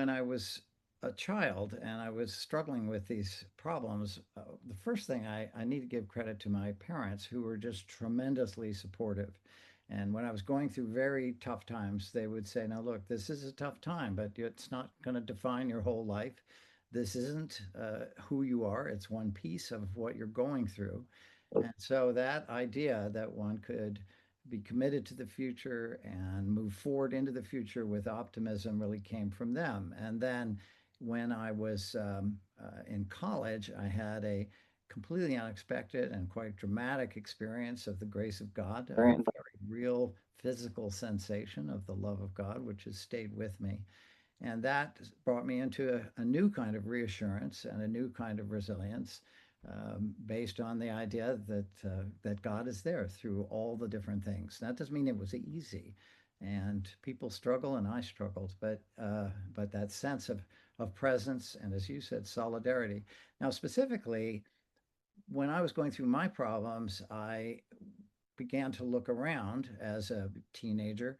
when I was a child and I was struggling with these problems, the first thing I need to give credit to my parents who were just tremendously supportive. And when I was going through very tough times, they would say, "Now, look, this is a tough time, but it's not going to define your whole life. This isn't who you are. It's one piece of what you're going through." And so that idea that one could be committed to the future and move forward into the future with optimism really came from them. And then when I was in college, I had a completely unexpected and quite dramatic experience of the grace of God, a very real physical sensation of the love of God, which has stayed with me. And that brought me into a new kind of reassurance and a new kind of resilience based on the idea that God is there through all the different things. That doesn't mean it was easy, and people struggle, and I struggled, but that sense of presence and, as you said, solidarity. Now, specifically, when I was going through my problems, I began to look around as a teenager,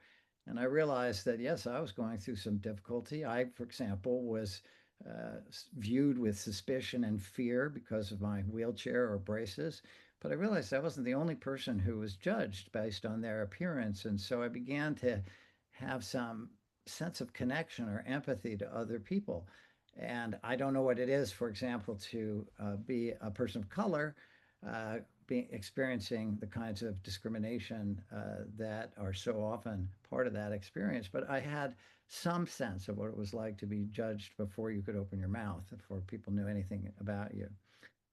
and I realized that yes, I was going through some difficulty. I, for example, was viewed with suspicion and fear because of my wheelchair or braces. But I realized I wasn't the only person who was judged based on their appearance. And so I began to have some sense of connection or empathy to other people. And I don't know what it is, for example, to be a person of color, being experiencing the kinds of discrimination that are so often part of that experience. But I had some sense of what it was like to be judged before you could open your mouth, before people knew anything about you.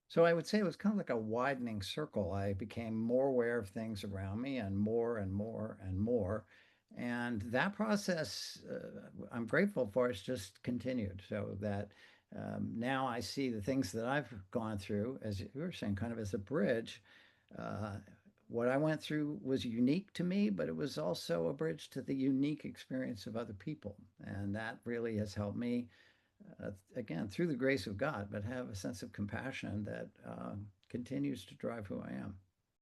So I would say it was kind of like a widening circle. I became more aware of things around me and more and more and more. And that process, I'm grateful for, it's just continued so that now I see the things that I've gone through, as you were saying, kind of as a bridge. Uh, what I went through was unique to me, but it was also a bridge to the unique experience of other people. And that really has helped me again, through the grace of God, but have a sense of compassion that continues to drive who I am.